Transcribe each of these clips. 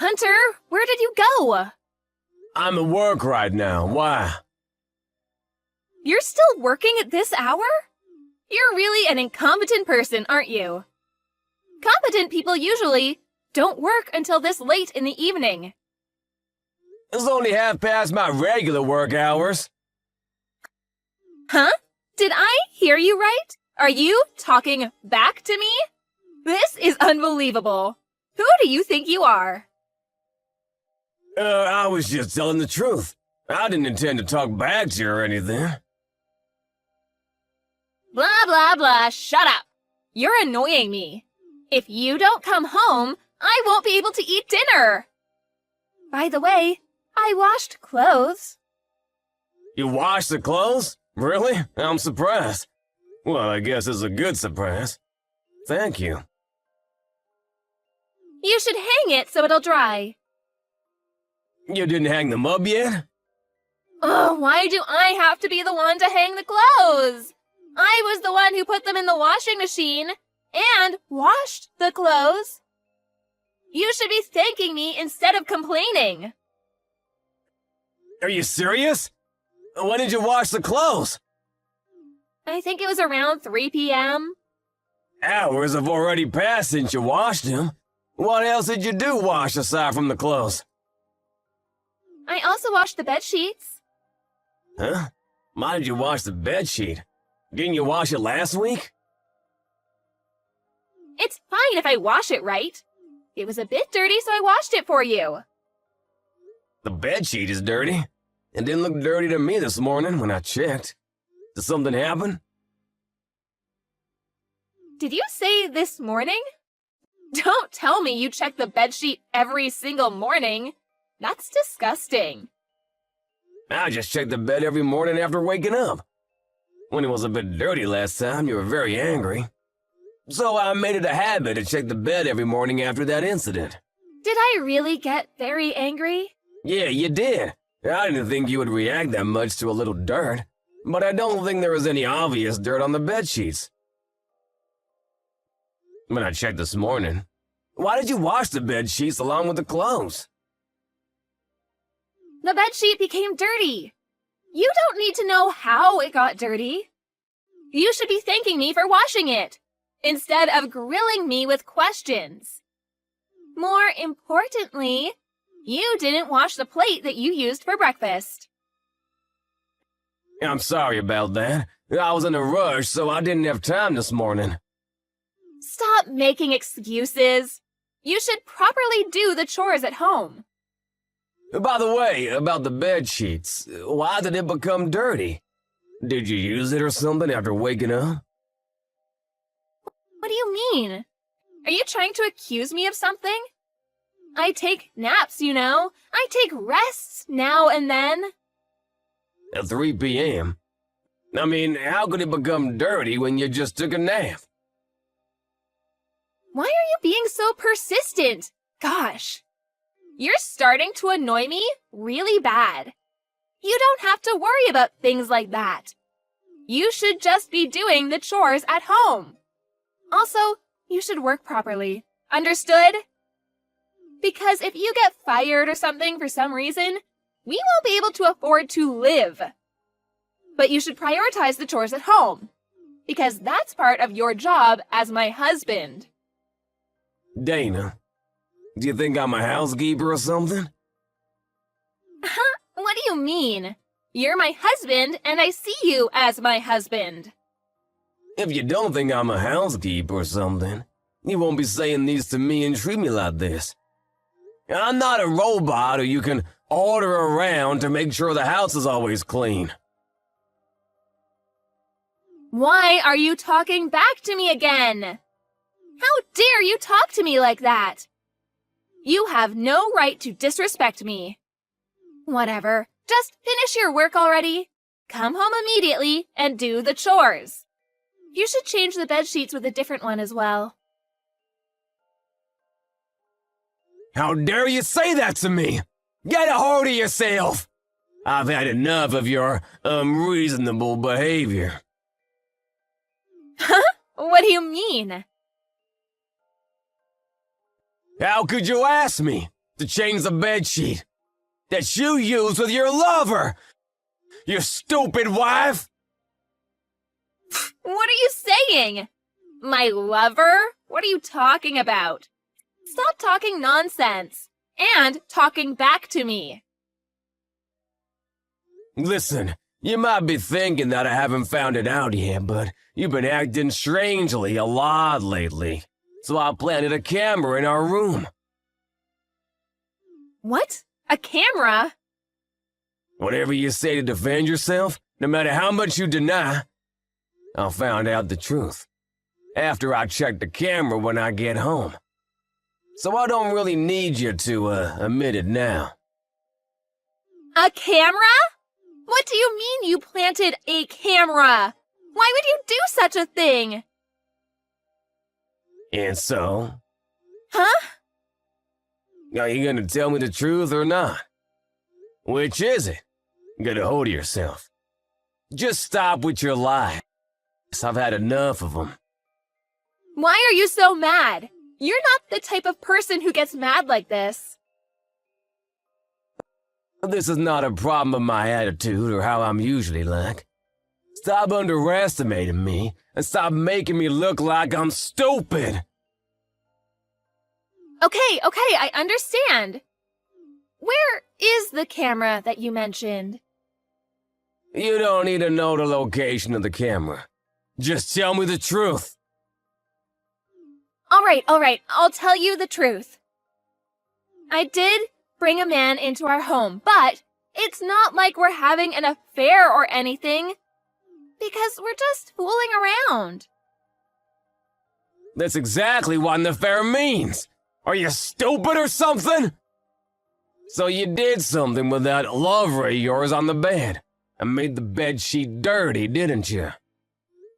Hunter, where did you go? I'm at work right now. Why? You're still working at this hour? You're really an incompetent person, aren't you? Competent people usually don't work until this late in the evening. It's only half past my regular work hours. Huh? Did I hear you right? Are you talking back to me? This is unbelievable. Who do you think you are? I was just telling the truth. I didn't intend to talk back to you or anything. Blah, blah, blah, shut up. You're annoying me. If you don't come home, I won't be able to eat dinner. By the way, I washed clothes. You washed the clothes? Really? I'm surprised. Well, I guess it's a good surprise. Thank you. You should hang it so it'll dry. You didn't hang them up yet? Oh, why do I have to be the one to hang the clothes? I was the one who put them in the washing machine and washed the clothes. You should be thanking me instead of complaining. Are you serious? When did you wash the clothes? I think it was around 3 p.m. Hours have already passed since you washed them. What else did you do wash aside from the clothes? I also washed the bed sheets. Huh? Why did you wash the bedsheet? Didn't you wash it last week? It's fine if I wash it right. It was a bit dirty, so I washed it for you. The bedsheet is dirty. It didn't look dirty to me this morning when I checked. Did something happen? Did you say this morning? Don't tell me you check the bedsheet every single morning. That's disgusting. I just check the bed every morning after waking up. When it was a bit dirty last time, you were very angry. So I made it a habit to check the bed every morning after that incident. Did I really get very angry? Yeah, you did. I didn't think you would react that much to a little dirt, but I don't think there was any obvious dirt on the bed sheets. When I checked this morning, why did you wash the bed sheets along with the clothes? The bedsheet became dirty. You don't need to know how it got dirty. You should be thanking me for washing it, instead of grilling me with questions. More importantly, you didn't wash the plate that you used for breakfast. I'm sorry about that. I was in a rush, so I didn't have time this morning. Stop making excuses. You should properly do the chores at home. By the way, about the bed sheets, why did it become dirty? Did you use it or something after waking up? What do you mean? Are you trying to accuse me of something? I take naps, you know. I take rests now and then. At 3 p.m.? I mean, how could it become dirty when you just took a nap? Why are you being so persistent? Gosh. You're starting to annoy me really bad. You don't have to worry about things like that. You should just be doing the chores at home. Also, you should work properly. Understood? Because if you get fired or something for some reason, we won't be able to afford to live. But you should prioritize the chores at home, because that's part of your job as my husband. Dana, do you think I'm a housekeeper or something? What do you mean? You're my husband, and I see you as my husband. If you don't think I'm a housekeeper or something, you won't be saying these to me and treat me like this. I'm not a robot who you can order around to make sure the house is always clean. Why are you talking back to me again? How dare you talk to me like that? You have no right to disrespect me. Whatever, just finish your work already. Come home immediately and do the chores. You should change the bed sheets with a different one as well. How dare you say that to me? Get a hold of yourself! I've had enough of your unreasonable behavior. Huh? What do you mean? How could you ask me? to change the bedsheet that you used with your lover, you stupid wife! What are you saying? My lover? What are you talking about? Stop talking nonsense and talking back to me. Listen, you might be thinking that I haven't found it out yet, but you've been acting strangely a lot lately. So I planted a camera in our room. What? A camera? Whatever you say to defend yourself, no matter how much you deny, I'll find out the truth after I check the camera when I get home. So I don't really need you to, admit it now. A camera? What do you mean you planted a camera? Why would you do such a thing? And so? Huh? Are you gonna tell me the truth or not? Which is it? Get a hold of yourself. Just stop with your lies. I've had enough of them. Why are you so mad? You're not the type of person who gets mad like this. This is not a problem of my attitude or how I'm usually like. Stop underestimating me and stop making me look like I'm stupid. Okay, I understand. Where is the camera that you mentioned? You don't need to know the location of the camera. Just tell me the truth. All right, I'll tell you the truth. I did bring a man into our home, but it's not like we're having an affair or anything, because we're just fooling around. That's exactly what an affair means. Are you stupid or something? So you did something with that lover of yours on the bed and made the bedsheet dirty, didn't you?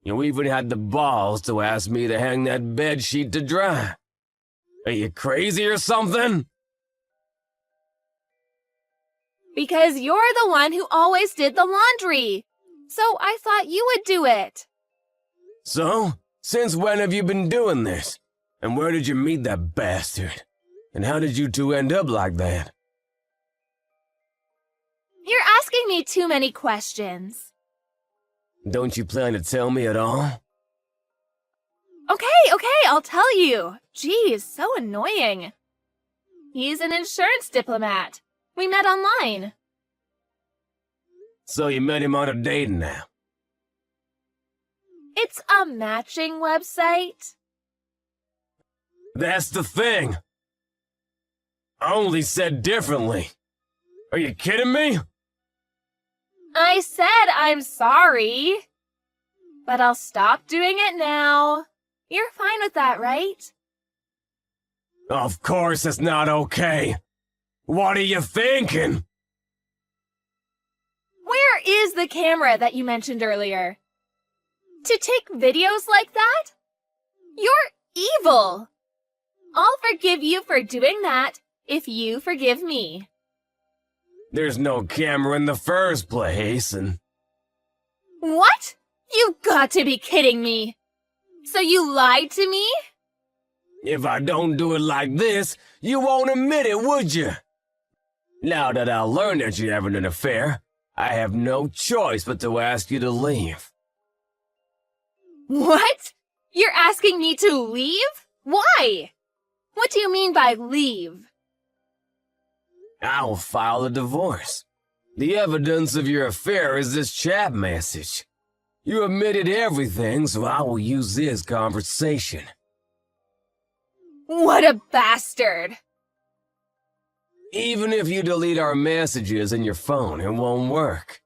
You even had the balls to ask me to hang that bedsheet to dry. Are you crazy or something? Because you're the one who always did the laundry. So I thought you would do it. So, since when have you been doing this? And where did you meet that bastard? And how did you two end up like that? You're asking me too many questions. Don't you plan to tell me at all? Okay, I'll tell you. Geez, so annoying. He's an insurance diplomat. We met online. So you met him on a date now? It's a matching website. That's the thing. Only said differently. Are you kidding me? I said I'm sorry. But I'll stop doing it now. You're fine with that, right? Of course it's not okay. What are you thinking? Where is the camera that you mentioned earlier? To take videos like that? You're evil. I'll forgive you for doing that if you forgive me. There's no camera in the first place, and... What? You've got to be kidding me. So you lied to me? If I don't do it like this, you won't admit it, would you? Now that I learned that you're having an affair, I have no choice but to ask you to leave. What? You're asking me to leave? Why? What do you mean by leave? I'll file a divorce. The evidence of your affair is this chat message. You admitted everything, so I will use this conversation. What a bastard! Even if you delete our messages in your phone, it won't work.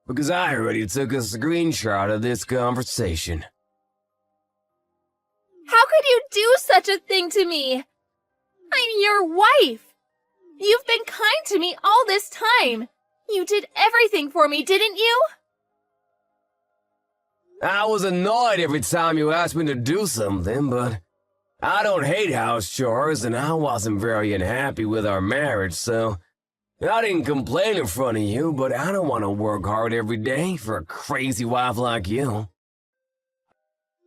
Because I already took a screenshot of this conversation. How could you do such a thing to me? I'm your wife. You've been kind to me all this time. You did everything for me, didn't you? I was annoyed every time you asked me to do something, but I don't hate house chores, and I wasn't very unhappy with our marriage, so I didn't complain in front of you, but I don't want to work hard every day for a crazy wife like you.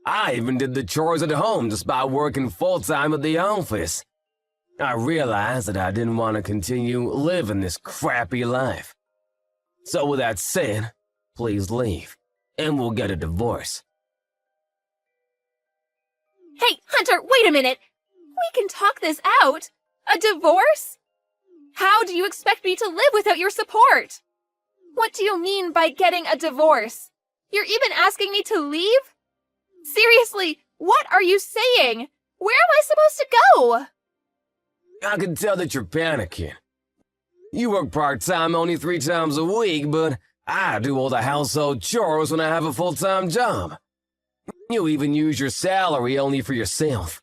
I even did the chores at home despite working full-time at the office. I realized that I didn't want to continue living this crappy life. So with that said, please leave, and we'll get a divorce. Hey, Hunter, wait a minute. We can talk this out. A divorce? How do you expect me to live without your support? What do you mean by getting a divorce? You're even asking me to leave? Seriously, what are you saying? Where am I supposed to go? I can tell that you're panicking. You work part-time only 3 times a week, but I do all the household chores when I have a full-time job. You even use your salary only for yourself.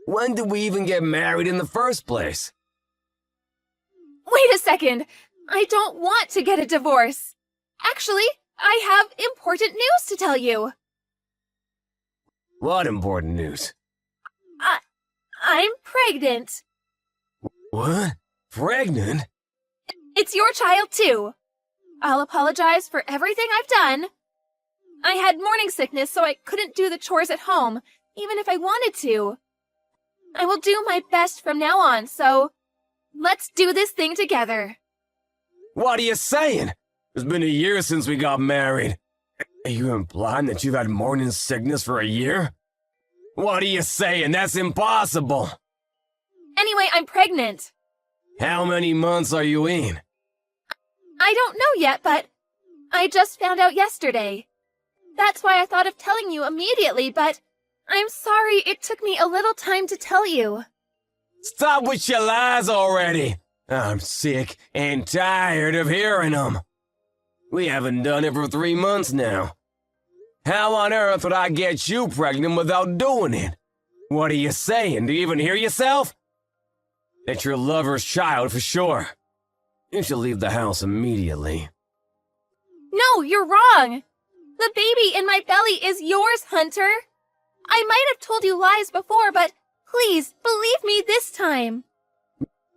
When did we even get married in the first place? Wait a second. I don't want to get a divorce. Actually, I have important news to tell you. What important news? I'm pregnant. What? Pregnant? It's your child, too. I'll apologize for everything I've done. I had morning sickness, so I couldn't do the chores at home, even if I wanted to. I will do my best from now on, so let's do this thing together. What are you saying? It's been a year since we got married. Are you implying that you've had morning sickness for a year? What are you saying? That's impossible. Anyway, I'm pregnant. How many months are you in? I don't know yet, but I just found out yesterday. That's why I thought of telling you immediately, but I'm sorry it took me a little time to tell you. Stop with your lies already. I'm sick and tired of hearing them. We haven't done it for 3 months now. How on earth would I get you pregnant without doing it? What are you saying? Do you even hear yourself? That's your lover's child for sure. You should leave the house immediately. No, you're wrong. The baby in my belly is yours, Hunter. I might have told you lies before, but please believe me this time.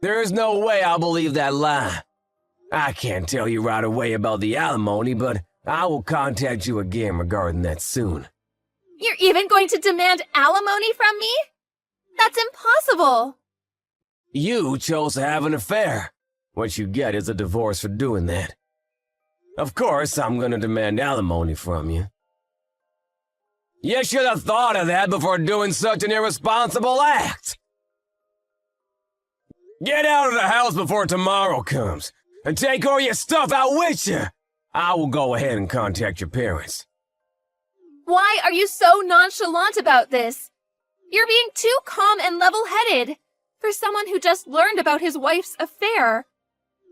There is no way I'll believe that lie. I can't tell you right away about the alimony, but I will contact you again regarding that soon. You're even going to demand alimony from me? That's impossible. You chose to have an affair. What you get is a divorce for doing that. Of course, I'm gonna demand alimony from you. You should have thought of that before doing such an irresponsible act. Get out of the house before tomorrow comes, and take all your stuff out with you. I will go ahead and contact your parents. Why are you so nonchalant about this? You're being too calm and level-headed for someone who just learned about his wife's affair.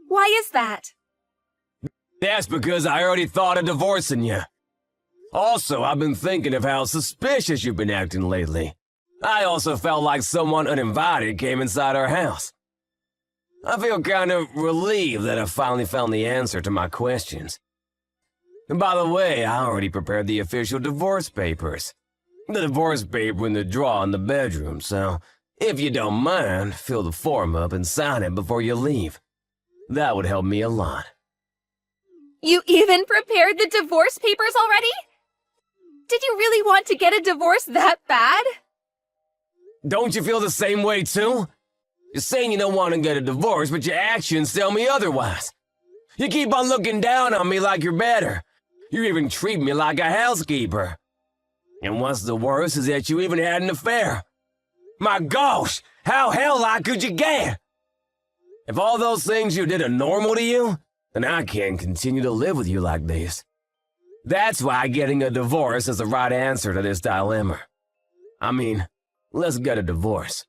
Why is that? That's because I already thought of divorcing you. Also, I've been thinking of how suspicious you've been acting lately. I also felt like someone uninvited came inside our house. I feel kind of relieved that I finally found the answer to my questions. And by the way, I already prepared the official divorce papers. The divorce paper in the drawer in the bedroom, so if you don't mind, fill the form up and sign it before you leave. That would help me a lot. You even prepared the divorce papers already? Did you really want to get a divorce that bad? Don't you feel the same way too? You're saying you don't want to get a divorce, but your actions tell me otherwise. You keep on looking down on me like you're better. You even treat me like a housekeeper. And what's the worst is that you even had an affair. My gosh, how hell-like could you get? If all those things you did are normal to you, then I can't continue to live with you like this. That's why getting a divorce is the right answer to this dilemma. I mean, let's get a divorce.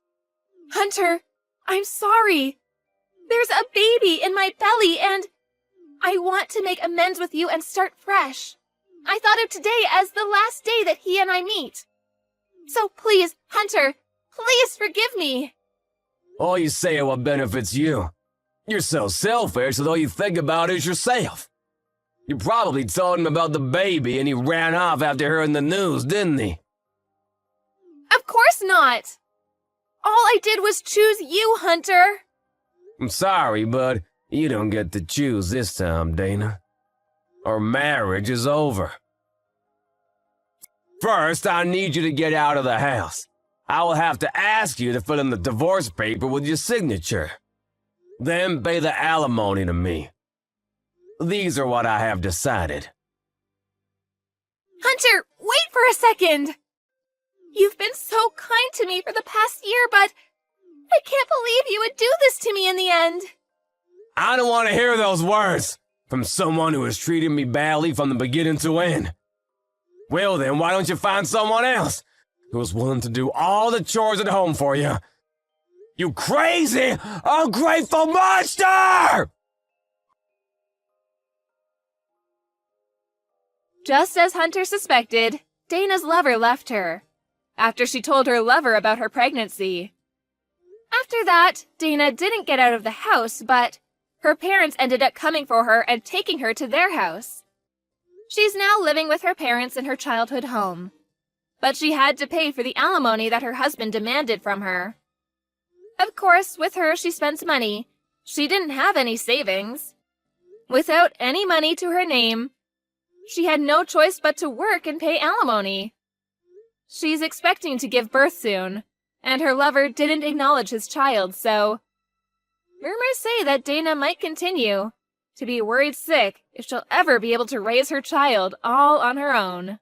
Hunter, I'm sorry. There's a baby in my belly and I want to make amends with you and start fresh. I thought of today as the last day that he and I meet. So please, Hunter, please forgive me. All you say are what benefits you. You're so selfish that all you think about is yourself. You probably told him about the baby and he ran off after hearing the news, didn't he? Of course not. All I did was choose you, Hunter. I'm sorry, but you don't get to choose this time, Dana. Our marriage is over. First, I need you to get out of the house. I will have to ask you to fill in the divorce paper with your signature. Then pay the alimony to me. These are what I have decided. Hunter, wait for a second! You've been so kind to me for the past year, but I can't believe you would do this to me in the end. I don't want to hear those words from someone who has treated me badly from the beginning to end. Well then, why don't you find someone else who is willing to do all the chores at home for you? You crazy, ungrateful monster! Just as Hunter suspected, Dana's lover left her, after she told her lover about her pregnancy. After that, Dana didn't get out of the house, but her parents ended up coming for her and taking her to their house. She's now living with her parents in her childhood home, but she had to pay for the alimony that her husband demanded from her. Of course, with her, she spent money. She didn't have any savings. Without any money to her name, she had no choice but to work and pay alimony. She's expecting to give birth soon, and her lover didn't acknowledge his child, so rumors say that Dana might continue to be worried sick if she'll ever be able to raise her child all on her own.